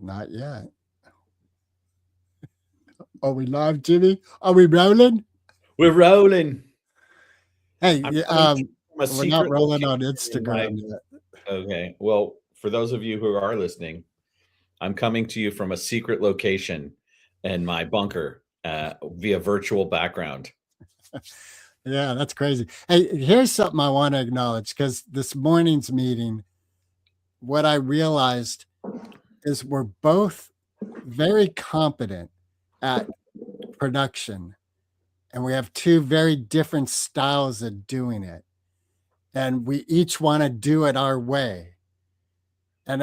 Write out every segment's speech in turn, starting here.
Not yet. Are we live, Jimmy? Are we rolling? We're rolling. Hey, I'm coming to you from a we're not secret rolling on location in my. Instagram yet. Okay. Well, for those of you who are listening, I'm coming to you from a secret location in my bunker via virtual background. Yeah, that's crazy. Hey, here's something I want to acknowledge because this morning's meeting, what I realized is we're both very competent at production, and we have two very different styles of doing it. And we each want to do it our way. And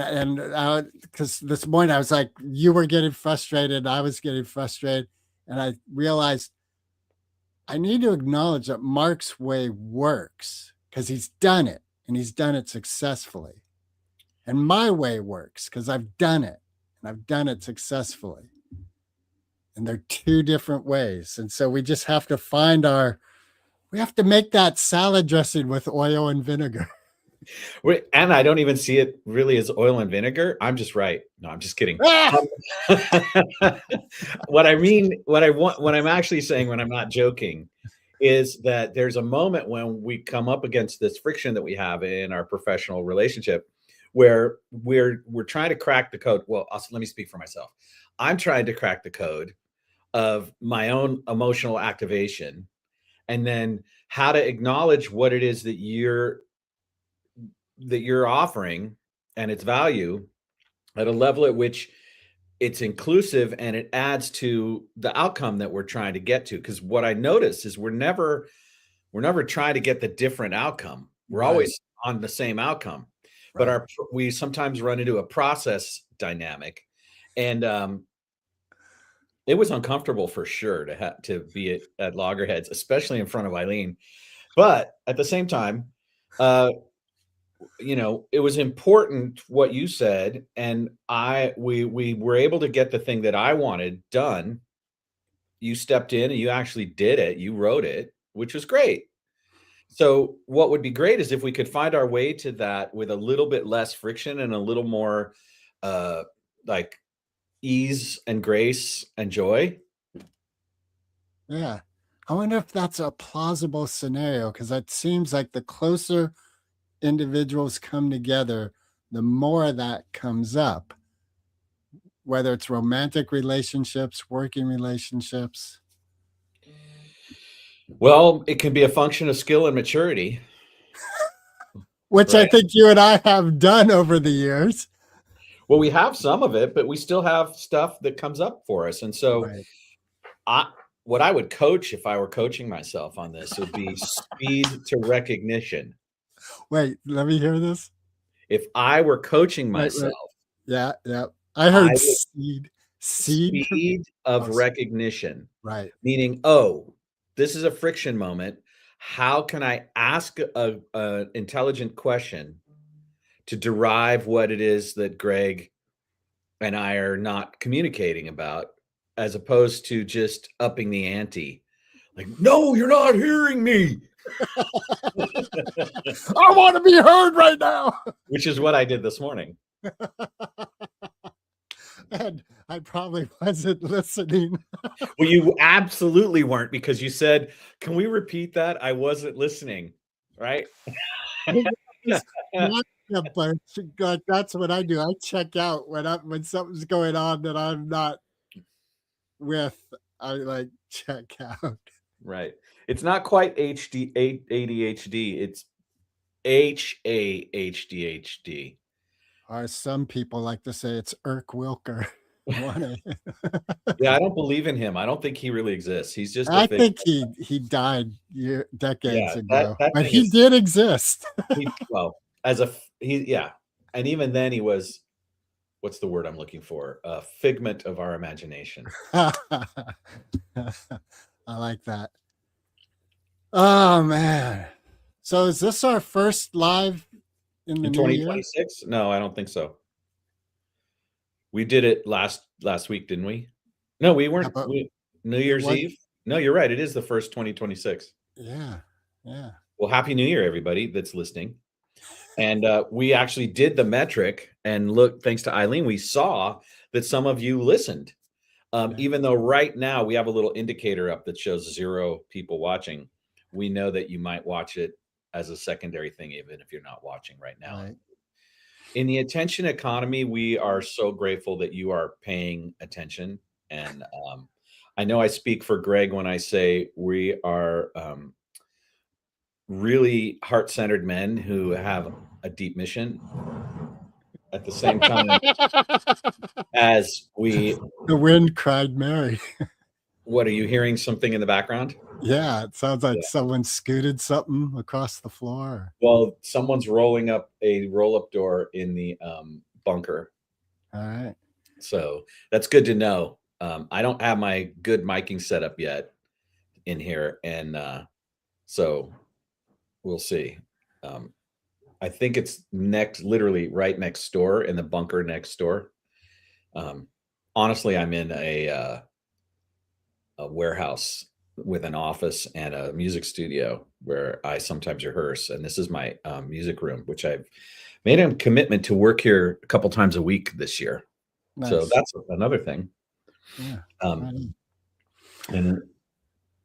because this morning I was like, you were getting frustrated, I was getting frustrated, and I realized I need to acknowledge that Mark's way works because he's done it and he's done it successfully. And my way works because I've done it and I've done it successfully. And they're two different ways. And so we just have to we have to make that salad dressing with oil and vinegar. And I don't even see it really as oil and vinegar. I'm just right. No, I'm just kidding. What I mean, what I'm actually saying when I'm not joking is that there's a moment when we come up against this friction that we have in our professional relationship where we're trying to crack the code. Well, let me speak for myself. I'm trying to crack the code of my own emotional activation and then how to acknowledge what it is that you're offering and its value at a level at which it's inclusive and it adds to the outcome that we're trying to get to. Because what I notice is we're never trying to get the different outcome. We're always on the same outcome, but we sometimes run into a process dynamic, and it was uncomfortable for sure to be at loggerheads, especially in front of Eileen. But at the same time, it was important what you said, and we were able to get the thing that I wanted done. You stepped in and you actually did it. You wrote it, which was great. So what would be great is if we could find our way to that with a little bit less friction and a little more like ease and grace and joy. Yeah. I wonder if that's a plausible scenario, because it seems like the closer individuals come together, the more that comes up, whether it's romantic relationships, working relationships. Well, it can be a function of skill and maturity. Which I think you and I have done over the years. Well, we have some of it, but we still have stuff that comes up for us. And so what I would coach if I were coaching myself on this would be speed to recognition. Wait, let me hear this. If I were coaching myself. Yeah. I heard speed of recognition. Right. Meaning, this is a friction moment. How can I ask an intelligent question to derive what it is that Greg and I are not communicating about, as opposed to just upping the ante? Like, no, you're not hearing me. I want to be heard right now. Which is what I did this morning. And I probably wasn't listening. Well, you absolutely weren't, because you said, can we repeat that? I wasn't listening, right? But that's what I do. I check out when something's going on that I'm not with. I check out. Right. It's not quite ADHD. It's HAHDHD. Or some people like to say it's Irk Wilker. Yeah, I don't believe in him. I don't think he really exists. He's just. I think he died decades ago, but he did exist. And even then he was. What's the word I'm looking for? A figment of our imagination. I like that. Oh man! So is this our first live in 2026? No, I don't think so. We did it last week, didn't we? No, we weren't. New Year's Eve? No, you're right. It is the first 2026. Yeah. Well, Happy New Year, everybody that's listening. And we actually did the metric, and look, thanks to Eileen, we saw that some of you listened. Even though right now we have a little indicator up that shows 0 people watching, we know that you might watch it as a secondary thing, even if you're not watching right now. Right. In the attention economy, we are so grateful that you are paying attention. And I know I speak for Greg when I say we are really heart-centered men who have a deep mission. At the same time as we... The wind cried Mary. What, are you hearing something in the background? Yeah, it sounds like someone scooted something across the floor. Well, someone's rolling up a roll-up door in the bunker. All right. So that's good to know. I don't have my good miking set up yet in here, and so we'll see. I think it's literally right next door, in the bunker next door. Honestly, I'm in a warehouse with an office and a music studio where I sometimes rehearse, and this is my music room, which I've made a commitment to work here a couple times a week this year. Nice. So that's another thing. Yeah. And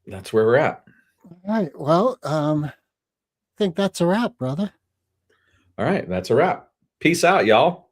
that's where we're at. All right. Well, I think that's a wrap, brother. All right, that's a wrap. Peace out, y'all.